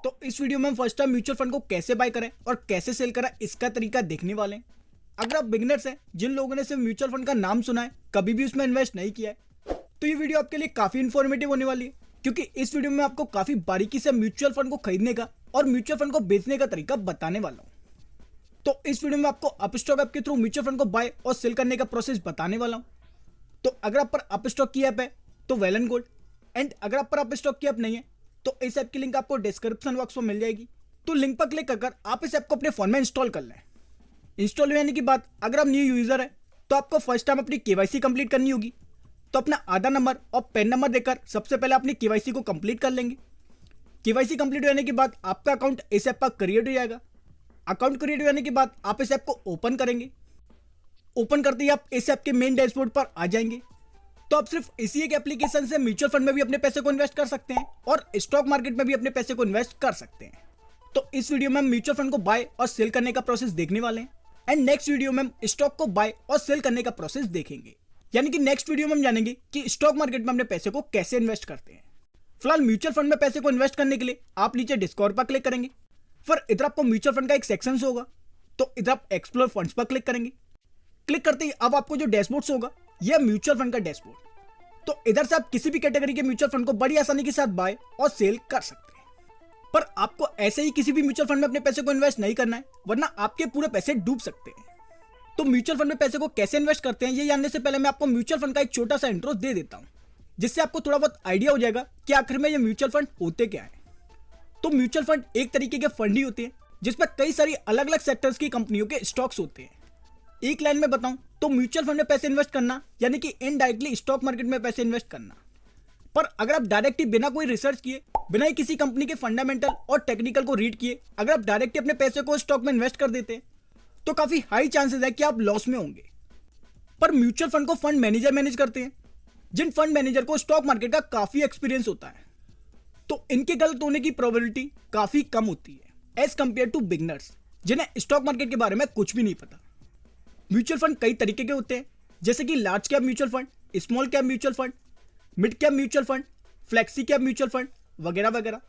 तो इस वीडियो में हम फर्स्ट टाइम म्यूचुअल फंड को कैसे बाय करें और कैसे सेल करें इसका तरीका देखने वाले हैं। अगर आप बिगिनर्स हैं, जिन लोगों ने सिर्फ म्यूचुअल फंड का नाम सुना है, कभी भी उसमें इन्वेस्ट नहीं किया है, तो ये वीडियो आपके लिए काफी इन्फॉर्मेटिव होने वाली है, क्योंकि इस वीडियो में आपको काफी बारीकी से म्यूचुअल फंड को खरीदने का और म्यूचुअल फंड को बेचने का तरीका बताने वाला हूँ। तो इस वीडियो में आपको अपस्टॉक ऐप के थ्रू म्यूचुअल फंड को बाय और सेल करने का प्रोसेस बताने वाला हूँ। तो अगर आप पर अपस्टॉक की ऐप है तो वेल एंड गुड, एंड अगर आप पर अपस्टॉक की ऐप नहीं है तो इस ऐप की लिंक आपको डिस्क्रिप्शन बॉक्स में मिल जाएगी। तो लिंक पर क्लिक कर आप इस ऐप को अपने फोन में इंस्टॉल कर लें। इंस्टॉल होने के बाद अगर आप न्यू यूजर है तो आपको फर्स्ट टाइम अपनी केवाईसी कंप्लीट करनी होगी। तो अपना आधार नंबर और पैन नंबर देकर सबसे पहले अपनी केवाईसी को कंप्लीट कर लेंगे। केवाईसी कंप्लीट होने के बाद आपका अकाउंट इस ऐप पर क्रिएट हो जाएगा। अकाउंट क्रिएट होने के बाद आप इस ऐप को ओपन करेंगे। ओपन करते ही आप इस ऐप के मेन डैशबोर्ड पर आ जाएंगे। तो आप सिर्फ इसी एक एप्लीकेशन से म्यूचुअल फंड में भी अपने पैसे को इन्वेस्ट कर सकते हैं और स्टॉक मार्केट में भी अपने पैसे को इन्वेस्ट कर सकते हैं। तो इस वीडियो में हम म्यूचुअल फंड को बाय और सेल करने का प्रोसेस देखने वाले हैं, एंड नेक्स्ट वीडियो में हम स्टॉक को बाय और सेल करने का प्रोसेस देखेंगे। यानी कि नेक्स्ट वीडियो में हम जानेंगे कि स्टॉक मार्केट में अपने पैसे को कैसे इन्वेस्ट करते हैं। फिलहाल म्यूचुअल फंड में पैसे को इन्वेस्ट करने के लिए आप नीचे डिस्कवर पर क्लिक करेंगे। फिर इधर आपको म्यूचुअल फंड का एक सेक्शन होगा, तो इधर आप एक्सप्लोर फंड्स पर क्लिक करेंगे। क्लिक करते ही अब आपको जो डैशबोर्ड होगा यह म्यूचुअल फंड का डैशबोर्ड। तो इधर से आप किसी भी कैटेगरी के म्यूचुअल फंड को बड़ी आसानी के साथ बाय और सेल कर सकते हैं। पर आपको ऐसे ही किसी भी म्यूचुअल फंड में अपने पैसे को इन्वेस्ट नहीं करना है, वरना आपके पूरे पैसे डूब सकते हैं। तो म्यूचुअल फंड में पैसे को कैसे इन्वेस्ट करते हैं ये जानने से पहले मैं आपको म्यूचुअल फंड का एक छोटा सा इंट्रो दे देता हूं, जिससे आपको थोड़ा बहुत आइडिया हो जाएगा कि आखिर में ये म्यूचुअल फंड होते क्या है। तो म्यूचुअल फंड एक तरीके के फंड ही होते हैं जिसमें कई सारी अलग अलग सेक्टर्स की कंपनियों के स्टॉक्स होते हैं। एक लाइन में बताऊं तो म्यूचुअल फंड में पैसे इन्वेस्ट करना यानी कि इनडायरेक्टली स्टॉक मार्केट में पैसे इन्वेस्ट करना। पर अगर आप डायरेक्टली बिना कोई रिसर्च किए, बिना ही किसी कंपनी के फंडामेंटल और टेक्निकल को रीड किए अगर आप डायरेक्टली अपने पैसे को स्टॉक में इन्वेस्ट कर देते तो काफी हाई चांसेस है कि आप लॉस में होंगे। पर म्यूचुअल फंड को फंड मैनेजर मैनेज करते हैं, जिन फंड मैनेजर को स्टॉक मार्केट का काफी एक्सपीरियंस होता है, तो इनके गलत होने की प्रोबेबिलिटी काफी कम होती है एज कंपेयर टू बिगनर्स जिन्हें स्टॉक मार्केट के बारे में कुछ भी नहीं पता। म्यूचुअल फंड कई तरीके के होते हैं, जैसे कि large cap mutual fund, small cap mutual fund, mid cap mutual fund, flexi cap mutual fund वगैरह वगैरह।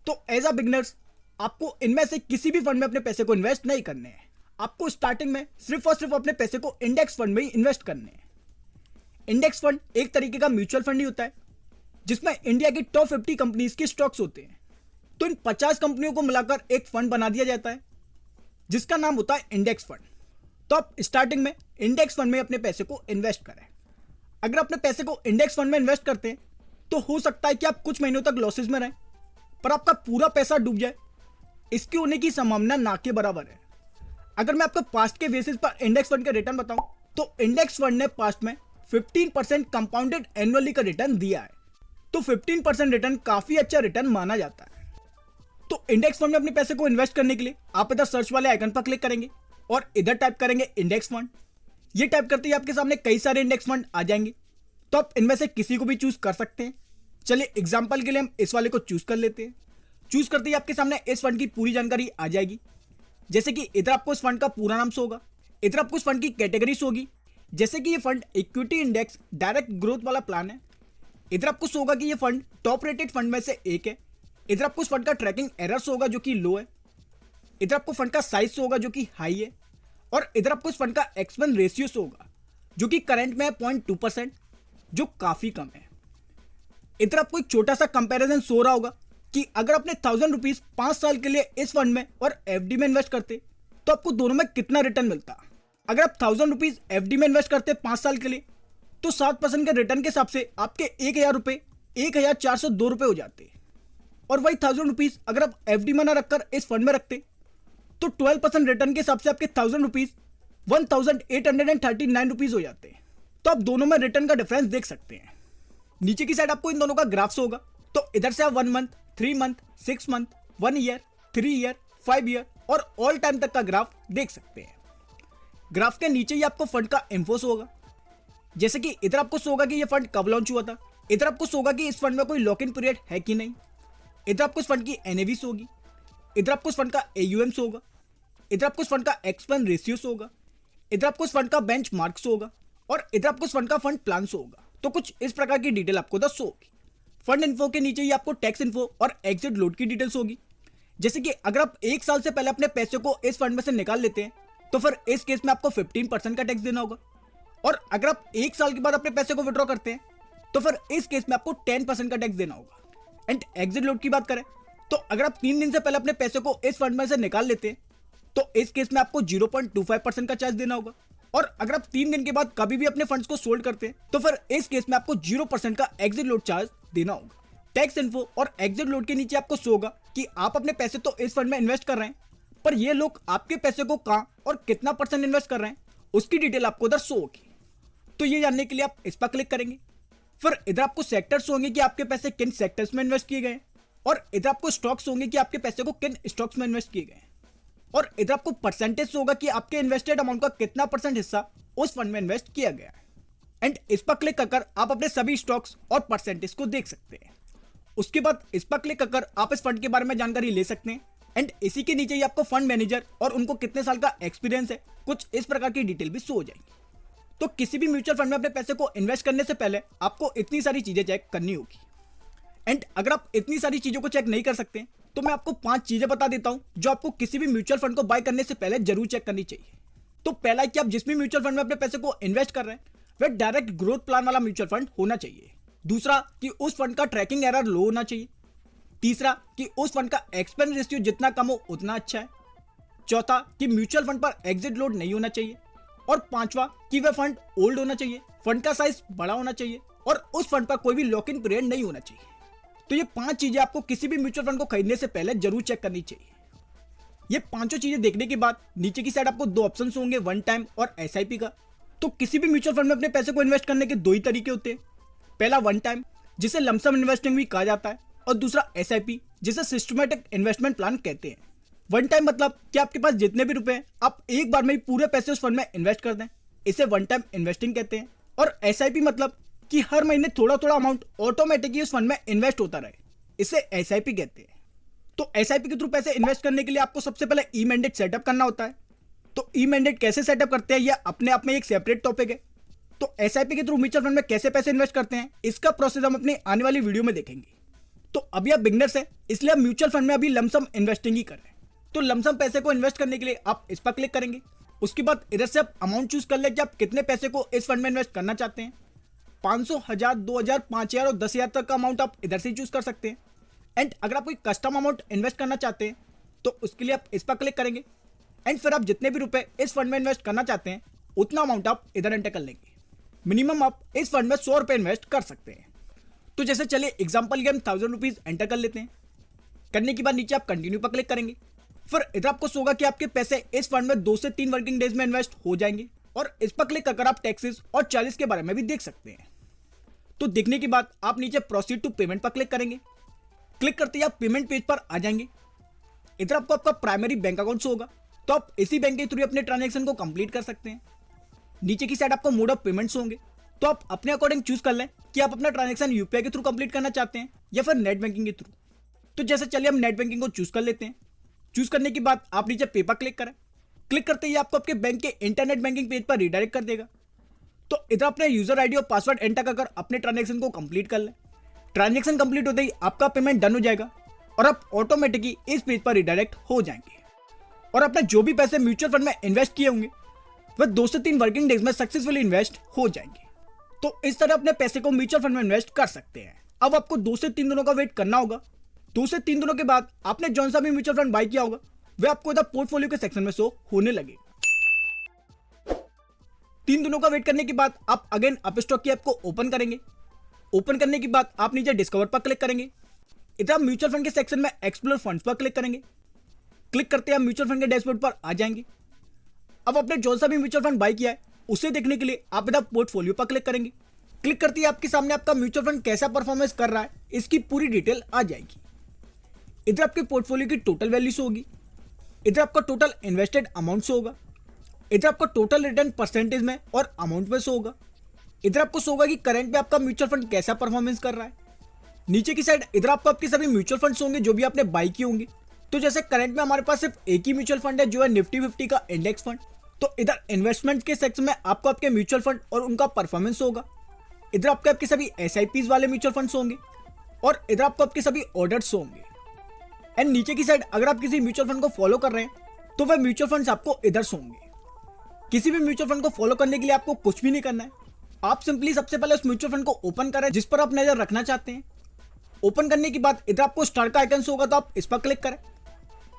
तो एज अ बिगनर्स आपको इनमें से किसी भी फंड में अपने पैसे को इन्वेस्ट नहीं करने हैं। आपको स्टार्टिंग में सिर्फ और सिर्फ अपने पैसे को इंडेक्स फंड में ही इन्वेस्ट करने हैं। इंडेक्स फंड एक तरीके का म्यूचुअल फंड ही होता है जिसमें इंडिया की टॉप 50 कंपनीज के स्टॉक्स होते हैं। तो इन 50 कंपनियों को मिलाकर एक फंड बना दिया जाता है जिसका नाम होता है इंडेक्स फंड। तो आप स्टार्टिंग में इंडेक्स फंड में अपने पैसे को इन्वेस्ट करें। अगर अपने पैसे को इंडेक्स फंड में इन्वेस्ट करते हैं तो हो सकता है कि आप कुछ महीनों तक लॉसेज में रहें, पर आपका पूरा पैसा डूब जाए, इसकी होने की संभावना ना के बराबर है। अगर मैं आपको पास्ट के बेसिस पर इंडेक्स फंड का रिटर्न बताऊं तो इंडेक्स फंड ने पास्ट में 15% कंपाउंडेड एनुअली का रिटर्न दिया है। तो 15% रिटर्न काफी अच्छा रिटर्न माना जाता है। तो इंडेक्स फंड में अपने पैसे को इन्वेस्ट करने के लिए आप इधर सर्च वाले आइकन पर क्लिक करेंगे और इधर टाइप करेंगे इंडेक्स फंड। ये टाइप करते ही आपके सामने कई सारे इंडेक्स फंड आ जाएंगे। तो आप इनमें से किसी को भी चूज कर सकते हैं। चलिए एग्जांपल के लिए हम इस वाले को चूज कर लेते हैं। चूज करते ही आपके सामने इस फंड की पूरी जानकारी आ जाएगी, जैसे कि इधर आपको इस फंड का पूरा नाम होगा, इधर आपको इस फंड की कैटेगरीज होगी, जैसे कि ये fund equity index direct growth वाला प्लान है। इधर आपको होगा कि ये फंड टॉप रेटेड फंड में से एक है। इधर आपको इस फंड का ट्रैकिंग एरर्स होगा जो कि लो है। इधर आपको फंड का साइज होगा जो कि हाई है, और इधर आपको इस फंड का एक्सपेंस रेशियो होगा जो कि करंट में है 0.2%, जो काफी कम है। इधर आपको एक छोटा सा कंपैरिजन हो रहा होगा कि अगर अपने 1000 रुपीज 5 साल के लिए इस फंड में और एफडी में इन्वेस्ट करते तो आपको दोनों में कितना रिटर्न मिलता। अगर आप 1000 रुपीज एफडी में इन्वेस्ट करते 5 साल के लिए तो 7% के रिटर्न के हिसाब से आपके 1000 रुपए 1402 रुपए हो जाते। और वही 1000 रुपीज अगर आप एफडी में ना रखकर इस फंड में रखते तो 12% रिटर्न के हिसाब से आपके 1000 रुपीज 1839 रुपीज हो जाते। तो आप दोनों में रिटर्न का डिफरेंस देख सकते हैं। नीचे की साइड आपको इन दोनों का ग्राफ्स होगा। तो इधर से आप 1 month, 3 month, 6 month, 1 year, 3 year, 5 year और ऑल टाइम तक का ग्राफ देख सकते हैं। ग्राफ के नीचे ही आपको फंड का इन्फो होगा, जैसे कि इधर आपको होगा कि ये फंड कब लॉन्च हुआ था। इधर आपको होगा कि इस फंड में कोई लॉक इन पीरियड है कि नहीं। इधर आपको इस फंड की एनएवी होगी। इधर आपको इस फंड का एयूएम होगा। इधर आपको इस फंड का एक्सपेंस रेशियो होगा। इधर आपको इस फंड का बेंच मार्क्स होगा और इधर आपको इस फंड का फंड प्लान होगा। तो कुछ इस प्रकार की डिटेल आपको होगी। फंड इन्फो के नीचे ही आपको टैक्स इन्फो और एग्जिट लोड की डिटेल्स होगी, जैसे कि अगर आप 1 साल से पहले अपने पैसे को इस फंड में से निकाल लेते हैं तो फिर इस केस में आपको 15% का टैक्स देना होगा। और अगर आप 1 साल के बाद अपने पैसे को विड्रॉ करते हैं तो फिर इस केस में आपको 10% का टैक्स देना होगा। एंड एग्जिट लोड की बात करें तो अगर आप 3 दिन से पहले अपने पैसे को इस फंड में से निकाल लेते हैं तो इस केस में आपको 0.25% का चार्ज देना होगा। और अगर आप 3 दिन के बाद कभी भी अपने फंड्स को सोल्ड करते हैं तो फिर इस केस में आपको 0% का एग्जिट लोड चार्ज देना होगा। टैक्स इन्फो और एग्जिट लोड के नीचे आपको शो होगा कि आप अपने पैसे तो इस फंड में इन्वेस्ट कर रहे हैं, पर ये लोग आपके पैसे को कहां और कितना % इन्वेस्ट कर रहे हैं उसकी डिटेल आपको उधर शो होगी। तो ये जानने के लिए आप इस पर क्लिक करेंगे। फिर इधर आपको सेक्टर्स होंगे कि आपके पैसे किन सेक्टर्स में इन्वेस्ट किए गए, और इधर आपको स्टॉक्स होंगे कि आपके पैसे को किन स्टॉक्स में इन्वेस्ट किए गए, और इधर आपको परसेंटेज होगा कि आपके इन्वेस्टेड अमाउंट का कितना % हिस्सा उस फंड में इन्वेस्ट किया गया है। एंड इस पर क्लिक कर आप अपने सभी स्टॉक्स और परसेंटेज को देख सकते हैं। उसके बाद इस पर क्लिक कर आप इस फंड के बारे में जानकारी ले सकते हैं। एंड इसी के नीचे ही आपको फंड मैनेजर और उनको कितने साल का एक्सपीरियंस है, कुछ इस प्रकार की डिटेल भी शो हो जाएगी। तो किसी भी म्यूचुअल फंड में अपने पैसे को इन्वेस्ट करने से पहले आपको इतनी सारी चीजें चेक करनी होगी। एंड अगर आप इतनी सारी चीजों को चेक नहीं कर सकते तो मैं आपको 5 चीजें बता देता हूं जो आपको किसी भी म्यूचुअल फंड को बाय करने से पहले जरूर चेक करनी चाहिए। तो पहला है कि आप जिस भी म्यूचुअल फंड में अपने पैसे को इन्वेस्ट कर रहे हैं वह डायरेक्ट ग्रोथ प्लान वाला म्यूचुअल फंड होना चाहिए। दूसरा कि उस फंड का ट्रैकिंग एरर लो होना चाहिए। तीसरा कि उस फंड का एक्सपेंस रेशियो जितना कम हो उतना अच्छा है। चौथा कि म्यूचुअल फंड पर एग्जिट लोड नहीं होना चाहिए। और पांचवा कि वह फंड ओल्ड होना चाहिए, फंड का साइज बड़ा होना चाहिए और उस फंड पर कोई भी लॉक इन पीरियड नहीं होना चाहिए। तो ये 5 चीजें आपको किसी भी म्यूचुअल फंड को खरीदने से पहले जरूर चेक करनी चाहिए। ये पांचों चीजें देखने के बाद नीचे की साइड आपको 2 ऑप्शन होंगे, वन टाइम और SIP का। तो किसी भी म्यूचुअल फंड में अपने पैसे को इन्वेस्ट करने के 2 ही तरीके होते हैं। पहला वन टाइम जिसे लमसम इन्वेस्टिंग भी कहा जाता है, और दूसरा SIP जिसे सिस्टमैटिक इन्वेस्टमेंट प्लान कहते हैं। वन टाइम मतलब कि आपके पास जितने भी रुपए हैं आप एक बार में ही पूरे पैसे उस फंड में इन्वेस्ट कर दें, इसे वन टाइम इन्वेस्टिंग कहते हैं। और SIP मतलब कि हर महीने थोड़ा थोड़ा अमाउंट ऑटोमेटिकली उस फंड में इन्वेस्ट होता रहे, इसे SIP कहते हैं। तो SIP के थ्रू पैसे इन्वेस्ट करने के लिए आपको सबसे पहले ई मैंडेट सेटअप करना होता है। तो ई मैंडेट कैसे सेटअप करते हैं यह अपने आप में एक सेपरेट टॉपिक है। तो SIP के थ्रू म्यूचुअल फंड में कैसे पैसे इन्वेस्ट करते हैं इसका प्रोसेस हम अपनी आने वाली वीडियो में देखेंगे। तो अभी आप बिगनर्स हैं इसलिए आप म्यूचुअल फंड में अभी लमसम इन्वेस्टिंग ही कर रहे हैं। तो लमसम पैसे को इन्वेस्ट करने के लिए आप इस पर क्लिक करेंगे। उसके बाद इधर से आप अमाउंट चूज कर ले कि आप कितने पैसे को इस फंड में इन्वेस्ट करना चाहते हैं। 500, 1000, 2000, 5000 और 10,000 तक का अमाउंट आप इधर से चूज कर सकते हैं। एंड अगर आप कोई कस्टम अमाउंट इन्वेस्ट करना चाहते हैं तो उसके लिए आप इस पर क्लिक करेंगे। एंड फिर आप जितने भी रुपए इस फंड में इन्वेस्ट करना चाहते हैं उतना अमाउंट आप इधर एंटर कर लेंगे। मिनिमम आप इस फंड में 100 रुपए इन्वेस्ट कर सकते हैं। तो जैसे चलिए एग्जाम्पल के हम 1000 रुपीज एंटर कर लेते हैं। करने के बाद नीचे आप कंटिन्यू पर क्लिक करेंगे। फिर इधर आपको होगा कि आपके पैसे इस फंड में 2 से 3 वर्किंग डेज में इन्वेस्ट हो जाएंगे। और इस पर क्लिक कर आप टैक्सेस और चार्जेस के बारे में भी देख सकते हैं। तो देखने के बाद आप नीचे प्रोसीड टू पेमेंट पर क्लिक करेंगे। क्लिक करते ही आप पेमेंट पेज पर आ जाएंगे। इधर आपको आपका प्राइमरी बैंक अकाउंट होगा, तो आप इसी बैंक के थ्रू अपने ट्रांजेक्शन को कंप्लीट कर सकते हैं। नीचे की साइड आपको मोड ऑफ पेमेंट्स होंगे, तो आप अपने अकॉर्डिंग चूज कर लें कि आप अपना ट्रांजेक्शन UPI के थ्रू कंप्लीट करना चाहते हैं या फिर नेट बैंकिंग के थ्रू। तो जैसे चलिए हम नेट बैंकिंग को चूज कर लेते हैं। चूज करने के बाद आप नीचे पे पर क्लिक करें। क्लिक करते ही आपको आपके बैंक के इंटरनेट बैंकिंग पेज पर रिडायरेक्ट कर देगा। तो इधर अपने यूजर ID और पासवर्ड एंटर कर अपने ट्रांजेक्शन को कंप्लीट कर लें। ट्रांजेक्शन कंप्लीट होते ही आपका पेमेंट डन हो जाएगा और आप ऑटोमेटिकली इस पेज पर रिडायरेक्ट हो जाएंगे। और अपने जो भी पैसे म्यूचुअल फंड में इन्वेस्ट किए होंगे वह 2 से 3 वर्किंग डेज में सक्सेसफुली इन्वेस्ट हो जाएंगे। तो इस तरह अपने पैसे को म्यूचुअल फंड में इन्वेस्ट कर सकते हैं। अब आपको 2 से 3 दिनों का वेट करना होगा। 2 से 3 दिनों के बाद आपने जौन सा भी म्यूचुअल फंड बाय किया होगा वह आपको इधर पोर्टफोलियो के सेक्शन में शो होने लगेगा। 3 दिनों का वेट करने के बाद आप अगेन अपस्टॉक की ऐप को ओपन करेंगे। ओपन करने के बाद आप नीचे डिस्कवर पर क्लिक करेंगे। इधर आप म्यूचुअल फंड के सेक्शन में एक्सप्लोर फंड्स पर क्लिक करेंगे। क्लिक करते हैं आप म्यूचुअल फंड के डैशबोर्ड पर आ जाएंगे। अब आपने जो सा भी म्यूचुअल फंड बाय किया है उसे देखने के लिए आप इधर पोर्टफोलियो पर क्लिक करेंगे। क्लिक करते ही आपके सामने आपका म्यूचुअल फंड कैसा परफॉर्मेंस कर रहा है इसकी पूरी डिटेल आ जाएगी। इधर आपके पोर्टफोलियो की टोटल वैल्यू होगी। इधर आपका टोटल इन्वेस्टेड अमाउंट होगा। इधर आपका टोटल रिटर्न परसेंटेज में और अमाउंट में होगा। इधर आपको होगा कि करंट में आपका म्यूचुअल फंड कैसा परफॉर्मेंस कर रहा है। नीचे की साइड इधर आपको आपके सभी म्यूचुअल फंड्स होंगे जो भी आपने बाय किए होंगे। तो जैसे करंट में हमारे पास सिर्फ एक ही म्यूचुअल फंड है जो है निफ्टी 50 का इंडेक्स फंड। तो इधर इन्वेस्टमेंट के सेक्शन में आपको आपके म्यूचुअल फंड और उनका परफॉर्मेंस होगा। इधर आपके आपके सभी SIPs वाले म्यूचुअल फंड्स होंगे और इधर आपको आपके सभी ऑर्डर्स होंगे। एंड नीचे की साइड अगर आप किसी म्यूचुअल फंड को फॉलो कर रहे हैं तो वह म्यूचुअल फंड्स आपको इधर शो होंगे। किसी भी म्यूचुअल फंड को फॉलो करने के लिए आपको कुछ भी नहीं करना है। आप सिंपली सबसे पहले उस म्यूचुअल फंड को ओपन करें जिस पर आप नजर रखना चाहते हैं। ओपन करने के बाद इधर आपको स्टार का आइकन शो होगा, तो आप इस पर क्लिक करें।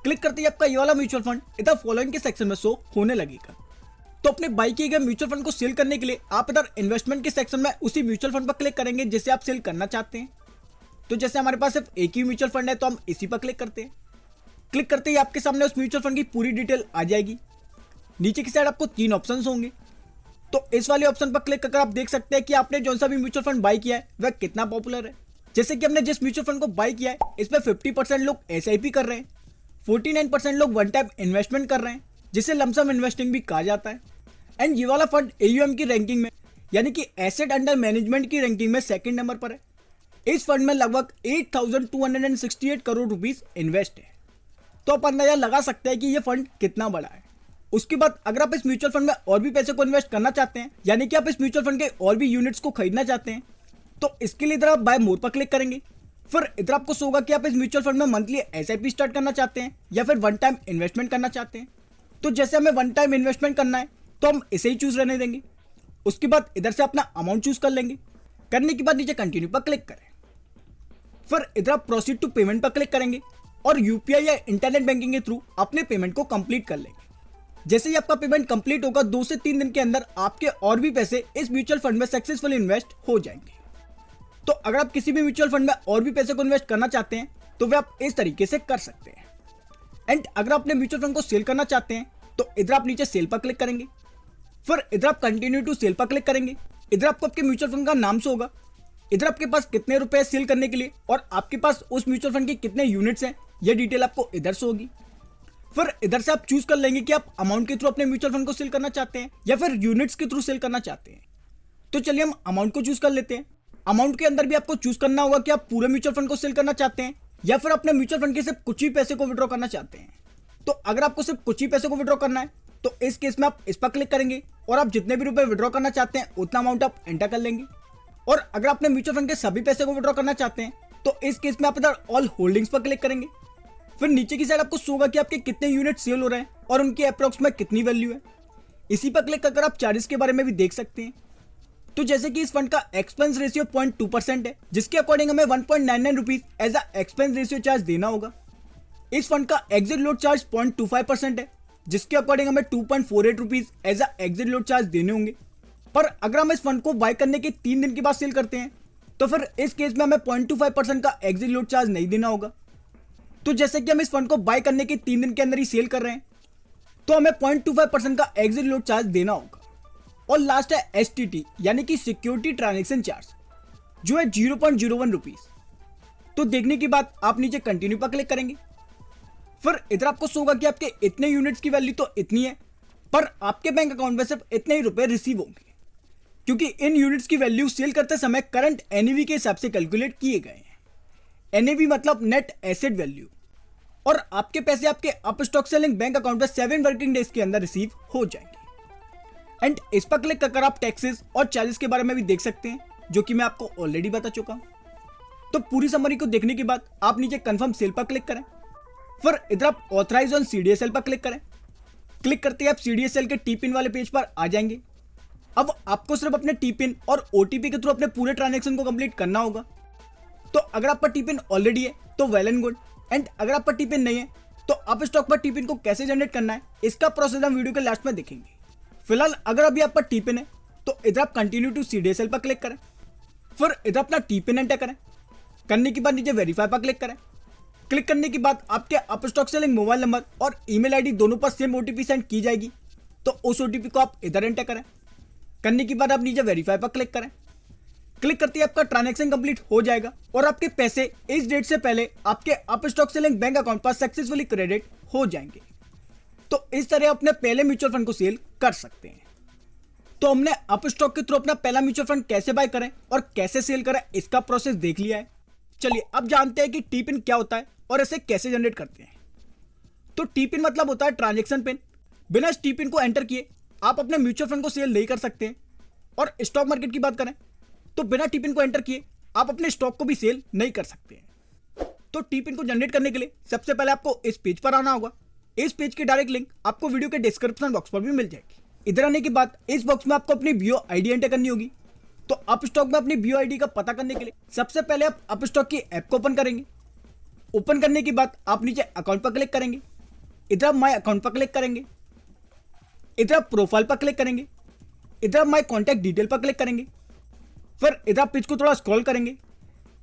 क्लिक करते ही आपका ये वाला म्यूचुअल फंड इधर फॉलोइंग के सेक्शन में शो होने लगेगा। तो अपने बाई किए गए म्यूचुअल फंड को सेल करने के लिए आप इधर इन्वेस्टमेंट के सेक्शन में उसी म्यूचुअल फंड पर क्लिक करेंगे जिसे आप सेल करना चाहते हैं। तो जैसे हमारे पास सिर्फ एक ही म्यूचुअल फंड है तो हम इसी पर क्लिक करते हैं। क्लिक करते ही आपके सामने उस म्यूचुअल फंड की पूरी डिटेल आ जाएगी। नीचे की साइड आपको 3 ऑप्शन होंगे, तो इस वाले ऑप्शन पर क्लिक करके आप देख सकते हैं कि आपने जो सा भी म्यूचुअल फंड बाई किया है वह कितना पॉपुलर है। जैसे कि हमने जिस म्यूचुअल फंड को बाई किया है इसमें 50% लोग SIP कर रहे हैं, 49% लोग वन टाइम इन्वेस्टमेंट कर रहे हैं जिसे लमसम इन्वेस्टिंग भी कहा जाता है। एंड ये वाला फंड AUM की रैंकिंग में यानी कि एसेट अंडर मैनेजमेंट की रैंकिंग में सेकंड नंबर पर है। इस फंड में लगभग 8,268 करोड़ रुपीस इन्वेस्ट है। तो आप अंदाजा लगा सकते हैं कि ये फंड कितना बड़ा है। उसके बाद अगर आप इस म्यूचुअल फंड में और भी पैसे को इन्वेस्ट करना चाहते हैं यानी कि आप इस म्यूचुअल फंड के और भी यूनिट्स को खरीदना चाहते हैं तो इसके लिए इधर आप बाय मोर पर क्लिक करेंगे। फिर इधर आपको शो होगा कि आप इस म्यूचुअल फंड में मंथली SIP स्टार्ट करना चाहते हैं या फिर वन टाइम इन्वेस्टमेंट करना चाहते हैं। तो जैसे हमें वन टाइम इन्वेस्टमेंट करना है तो हम इसे ही चूज रहने देंगे। उसके बाद इधर से अपना अमाउंट चूज कर लेंगे। करने के बाद नीचे कंटिन्यू पर क्लिक करें। फिर इधर आप प्रोसीड टू पेमेंट पर क्लिक करेंगे और UPI या इंटरनेट बैंकिंग के थ्रू अपने पेमेंट को कंप्लीट कर लेंगे। जैसे ही आपका पेमेंट कंप्लीट होगा 2 से 3 दिन के अंदर आपके और भी पैसे इस म्यूचुअल फंड में सक्सेसफुली इन्वेस्ट हो जाएंगे। तो अगर आप किसी भी म्यूचुअल फंड में और भी पैसे को इन्वेस्ट करना चाहते हैं तो वे आप इस तरीके से कर सकते हैं। एंड अगर आप अपने म्यूचुअल फंड को सेल करना चाहते हैं तो इधर आप नीचे सेल पर क्लिक करेंगे। फिर इधर आप कंटिन्यू टू सेल पर क्लिक करेंगे। इधर आपको आपके म्यूचुअल फंड का नाम शो होगा, इधर आपके पास कितने रुपए सेल करने के लिए और आपके पास उस म्यूचुअल फंड के कितने यूनिट्स हैं यह डिटेल आपको इधर शो होगी। फिर इधर से आप चूज कर लेंगे कि आप अमाउंट के थ्रू अपने म्यूचुअल फंड को सेल करना चाहते हैं या फिर यूनिट्स के थ्रू सेल करना चाहते हैं। तो चलिए हम अमाउंट को चूज कर लेते हैं। अमाउंट के अंदर भी आपको चूज करना होगा कि आप पूरे म्यूचुअल फंड को सेल करना चाहते हैं या फिर अपने म्यूचुअल फंड के सिर्फ कुछ ही पैसे को विड्रॉ करना चाहते हैं। तो अगर आपको सिर्फ कुछ ही पैसे को विड्रॉ करना है तो इस केस में आप इस पर क्लिक करेंगे और आप जितने भी रुपए विड्रॉ करना चाहते हैं उतना अमाउंट आप एंटर कर लेंगे। और अगर आपने म्यूचुअल फंड के सभी पैसे को विड्रॉ करना चाहते हैं तो इस केस में आप इधर ऑल होल्डिंग्स पर क्लिक करेंगे। फिर नीचे की साइड आपको शो होगा कि आपके कितने यूनिट सेल हो रहे हैं और उनकी अप्रोक्स में कितनी वैल्यू है। इसी पर क्लिक करके आप चार्जेस के बारे में भी देख सकते हैं। तो जैसे कि इस फंड का एक्सपेंस रेशियो 0.2% है जिसके अकॉर्डिंग हमें 1.99 rupees as a expense ratio charge देना होगा। इस फंड का एग्जिट लोड चार्ज 0.25% है जिसके अकॉर्डिंग हमें 2.48 rupees as a exit load charge देने होंगे। पर अगर हम इस फंड को बाय करने के 3 दिन के बाद सेल करते हैं तो फिर इस केस में हमें 0.25% का एग्जिट लोड चार्ज नहीं देना होगा। तो जैसे कि हम इस फंड को बाय करने के 3 दिन के अंदर ही सेल कर रहे हैं तो हमें 0.25% का एग्जिट लोड चार्ज देना होगा। और लास्ट है STT यानी कि सिक्योरिटी ट्रांजैक्शन चार्ज जो है 0.01 रुपीज। तो देखने के बाद आप नीचे कंटिन्यू पर क्लिक करेंगे। फिर इधर आपको शो होगा कि आपके इतने यूनिट्स की वैल्यू तो इतनी है पर आपके बैंक अकाउंट में सिर्फ इतने ही रुपए रिसीव होंगे क्योंकि इन यूनिट्स की वैल्यू सेल करते समय करंट NAV के हिसाब से कैलकुलेट किए गए हैं। NAV मतलब नेट एसेट वैल्यू। और आपके पैसे आपके up stock selling bank account में 7 वर्किंग डेज के अंदर रिसीव हो जाएंगे। एंड इस पर क्लिक कर आप टैक्सेस और चार्जेस के बारे में भी देख सकते हैं जो कि मैं आपको ऑलरेडी बता चुका हूं। तो पूरी समरी को देखने के बाद आप नीचे कंफर्म सेल पर क्लिक करें। फिर इधर आप ऑथराइज ऑन CDSL पर क्लिक करें। क्लिक करते ही आप CDSL के टी पिन वाले पेज पर आ जाएंगे। अब आपको सिर्फ अपने टी पिन और OTP के थ्रू अपने पूरे ट्रांजेक्शन को कंप्लीट करना होगा। तो अगर आपका टी पिन ऑलरेडी है तो वेल एंड गुड। एंड अगर आपका टी पिन नहीं है तो आप स्टॉक पर टी पिन को कैसे जनरेट करना है इसका प्रोसेस हम वीडियो के लास्ट में देखेंगे। फिलहाल अगर अभी आपका टी पिन है तो इधर आप कंटिन्यू टू CDSL पर क्लिक करें। फिर इधर अपना टी पिन एंटर करें। करने के बाद नीचे वेरीफाई पर क्लिक करें। क्लिक करने के बाद आपके up stock selling mobile number और ईमेल आईडी दोनों पर सेम OTP सेंड की जाएगी। तो उस OTP को आप इधर एंटर करें। करने के बाद आप नीचे वेरीफाई पर क्लिक करें। क्लिक करते ही आपका ट्रांजैक्शन कंप्लीट हो जाएगा और आपके पैसे इस डेट से पहले आपके up stock selling bank account पर सक्सेसफुली क्रेडिट हो जाएंगे। तो इस तरह अपने पहले म्यूचुअल फंड को सेल कर सकते हैं। तो हमने अप स्टॉक के थ्रू अपना पहला म्यूचुअल फंड कैसे बाय करें और कैसे सेल करें इसका प्रोसेस देख लिया है। चलिए अब जानते हैं कि टी पिन क्या होता है और इसे कैसे जनरेट करते हैं। तो टी पिन मतलब होता है ट्रांजैक्शन पिन। बिना इस टी पिन को एंटर किए आप अपने म्यूचुअल फंड को सेल नहीं कर सकते। और स्टॉक मार्केट की बात करें तो बिना टी पिन को एंटर किए आप अपने स्टॉक को भी सेल नहीं कर सकते। तो टी पिन को जनरेट करने के लिए सबसे पहले आपको इस पेज पर आना होगा। इस पेज की डायरेक्ट लिंक आपको वीडियो के डिस्क्रिप्शन बॉक्स पर भी मिल जाएगी। इधर आने के बाद इस बॉक्स में आपको अपनी बीओ आईडी एंटर करनी होगी। तो अपस्टॉक में अपनी बीओ आईडी का पता करने के लिए सबसे पहले आप अपस्टॉक की ऐप को ओपन करेंगे। ओपन करने के बाद आप नीचे अकाउंट पर क्लिक करेंगे। इधर आप माय अकाउंट पर क्लिक करेंगे। इधर आप प्रोफाइल पर क्लिक करेंगे। इधर आप माय कॉन्टैक्ट डिटेल पर क्लिक करेंगे। फिर इधर आप पेज को थोड़ा स्क्रॉल करेंगे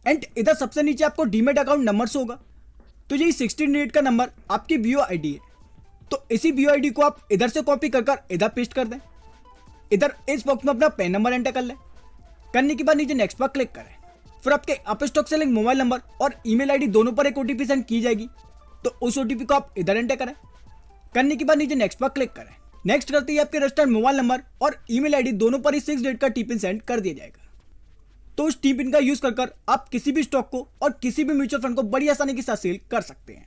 एंड इधर सबसे नीचे आपको डीमेट अकाउंट नंबर से होगा। तो ये 16 डिजिट का नंबर आपकी बीओ आईडी है। तो इसी बीओ आईडी को आप इधर से कॉपी कर इधर पेस्ट कर दें। इधर इस बॉक्स में अपना पैन नंबर एंटर कर लें। करने के बाद नीचे नेक्स्ट पर क्लिक करें। फिर आपके अपस्टॉक से लिंक मोबाइल नंबर और ईमेल आईडी दोनों पर एक ओटीपी सेंड की जाएगी। तो उस ओटीपी को आप इधर एंटर करें। करने के बाद नीचे नेक्स्ट पर क्लिक करें। नेक्स्ट करते ही आपके रजिस्टर्ड मोबाइल नंबर और ईमेल आईडी दोनों पर ही 6 डिजिट का टीपिन सेंड कर दिया जाएगा। तो उस टीपिन का यूज कर आप किसी भी स्टॉक को और किसी भी म्यूचुअल फंड को बड़ी आसानी के साथ सेल कर सकते हैं।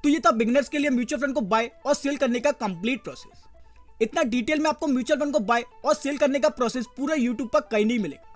तो ये था बिगिनर्स के लिए म्यूचुअल फंड को बाय और सेल करने का कंप्लीट प्रोसेस। इतना डिटेल में आपको म्यूचुअल फंड को बाय और सेल करने का प्रोसेस पूरा यूट्यूब पर कहीं नहीं मिलेगा।